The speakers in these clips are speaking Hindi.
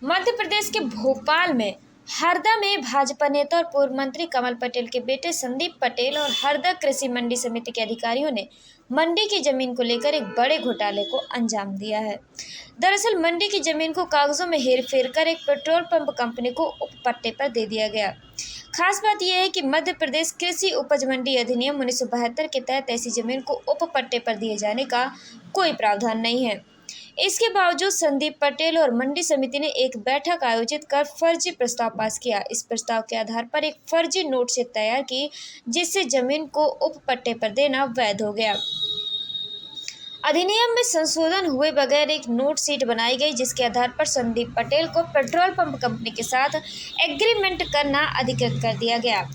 मध्य प्रदेश के भोपाल में हरदा में भाजपा नेता और पूर्व मंत्री कमल पटेल के बेटे संदीप पटेल और हरदा कृषि मंडी समिति के अधिकारियों ने मंडी की जमीन को लेकर एक बड़े घोटाले को अंजाम दिया है। दरअसल मंडी की जमीन को कागजों में हेरफेर कर एक पेट्रोल पंप कंपनी को उपपट्टे पर दे दिया गया। खास बात यह है कि मध्य प्रदेश कृषि उपज मंडी अधिनियम 1972 के तहत ऐसी जमीन को उपपट्टे पर दिए जाने का कोई प्रावधान नहीं है। इसके बावजूद संदीप पटेल और मंडी समिति ने एक बैठक आयोजित कर फर्जी प्रस्ताव पास किया। इस प्रस्ताव के आधार पर एक फर्जी नोटशीट तैयार की, जिससे जमीन को उपपट्टे पर देना वैध हो गया। अधिनियम में संशोधन हुए बगैर एक नोटशीट बनाई गई, जिसके आधार पर संदीप पटेल को पेट्रोल पंप कंपनी के साथ एग्रीमेंट करना अधिकृत कर दिया गया।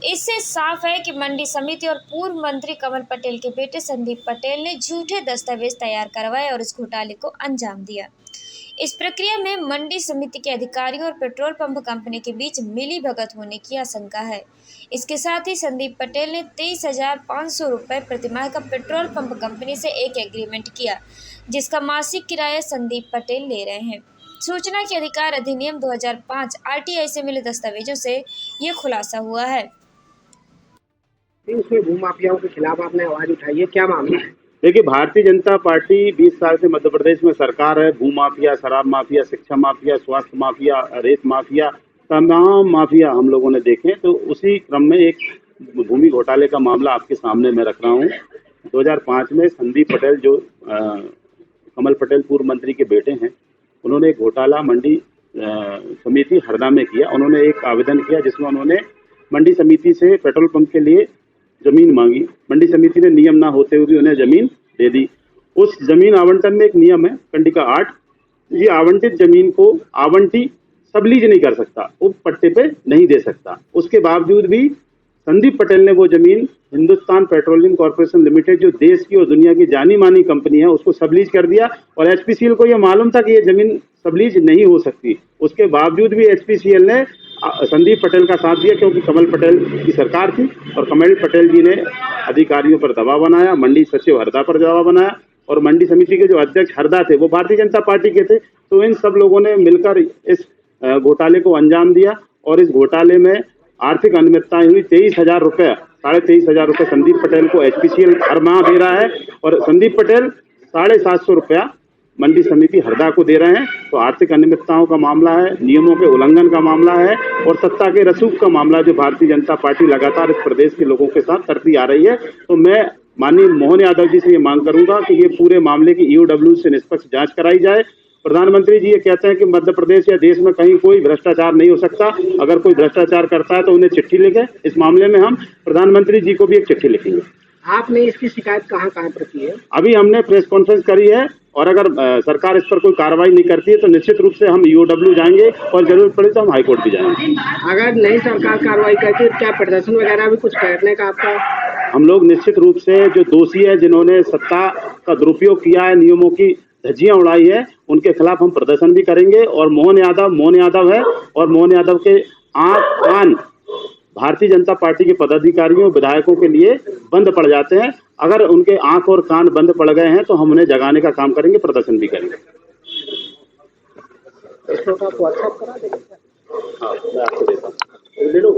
इससे साफ है कि मंडी समिति और पूर्व मंत्री कमल पटेल के बेटे संदीप पटेल ने झूठे दस्तावेज तैयार करवाए और इस घोटाले को अंजाम दिया। इस प्रक्रिया में मंडी समिति के अधिकारियों और पेट्रोल पंप कंपनी के बीच मिलीभगत होने की आशंका है। इसके साथ ही संदीप पटेल ने 23,500 रुपये प्रतिमाह का पेट्रोल पंप कंपनी से एक एग्रीमेंट किया, जिसका मासिक किराया संदीप पटेल ले रहे हैं। सूचना के अधिकार अधिनियम 2005 RTI से मिले दस्तावेजों से ये खुलासा हुआ है। उसमें भूमाफियाओं के खिलाफ आपने आवाज उठाई है, क्या मामला है? देखिए, भारतीय जनता पार्टी 20 साल से मध्य प्रदेश में सरकार है। भू माफिया, शराब माफिया, शिक्षा माफिया, स्वास्थ्य माफिया, रेत माफिया, तमाम माफिया हम लोगों ने देखे। तो उसी क्रम में एक भूमि घोटाले का मामला आपके सामने मैं रख रहा हूँ। 2005 में संदीप पटेल, जो कमल पटेल पूर्व मंत्री के बेटे हैं, उन्होंने एक घोटाला मंडी समिति हरदा में किया। उन्होंने एक आवेदन किया जिसमें उन्होंने मंडी समिति से पेट्रोल पंप के लिए जमीन मांगी। मंडी समिति ने नियम ना होते हुए भी उन्हें जमीन दे दी। उस जमीन आवंटन में एक नियम है, कंडिका 8, ये आवंटित जमीन को आवंटी सबलीज नहीं कर सकता, उप पट्टे पे नहीं दे सकता। उसके बावजूद भी संदीप पटेल ने वो जमीन हिंदुस्तान पेट्रोलियम कॉर्पोरेशन लिमिटेड, जो देश की और दुनिया की जानी मानी कंपनी है, उसको सबलीज कर दिया। और HPCL को यह मालूम था कि ये जमीन सबलीज नहीं हो सकती। उसके बावजूद भी HPCL ने संदीप पटेल का साथ दिया, क्योंकि कमल पटेल की सरकार थी और कमल पटेल जी ने अधिकारियों पर दबाव बनाया, मंडी सचिव हरदा पर दबाव बनाया, और मंडी समिति के जो अध्यक्ष हरदा थे वो भारतीय जनता पार्टी के थे। तो इन सब लोगों ने मिलकर इस घोटाले को अंजाम दिया और इस घोटाले में आर्थिक अनियमितताएं हुई। 23,000 रुपये, 23,500 रुपये संदीप पटेल को HPCL हर माह दे रहा है और संदीप पटेल 750 रुपया मंडी समिति हरदा को दे रहे हैं। तो आर्थिक अनियमितताओं का मामला है, नियमों के उल्लंघन का मामला है और सत्ता के रसूख का मामला, जो भारतीय जनता पार्टी लगातार इस प्रदेश के लोगों के साथ करती आ रही है। तो मैं माननीय मोहन यादव जी से ये मांग करूंगा कि ये पूरे मामले की EOW से निष्पक्ष जांच कराई जाए। प्रधानमंत्री जी ये कहते हैं कि मध्य प्रदेश या देश में कहीं कोई भ्रष्टाचार नहीं हो सकता। अगर कोई भ्रष्टाचार करता है तो उन्हें चिट्ठी लिखें। इस मामले में हम प्रधानमंत्री जी को भी एक चिट्ठी लिखेंगे। आपने इसकी शिकायत कहाँ पर की है? अभी हमने प्रेस कॉन्फ्रेंस करी है और अगर सरकार इस पर कोई कार्रवाई नहीं करती है तो निश्चित रूप से हम EOW जाएंगे और जरूरत पड़े तो हम हाईकोर्ट भी जाएंगे। अगर नहीं सरकार कार्रवाई करती तो क्या प्रदर्शन वगैरह भी कुछ करने का आपका? हम लोग निश्चित रूप से जो दोषी है, जिन्होंने सत्ता का दुरुपयोग किया है, नियमों की धज्जियां उड़ाई है, उनके खिलाफ हम प्रदर्शन भी करेंगे। और मोहन यादव है और मोहन यादव के आंख कान भारतीय जनता पार्टी के पदाधिकारियों विधायकों के लिए बंद पड़ जाते हैं। अगर उनके आंख और कान बंद पड़ गए हैं तो हम उन्हें जगाने का काम करेंगे, प्रदर्शन भी करेंगे। इसको आप WhatsApp करा देंगे? हाँ, मैं आपको देता हूँ। ले लो।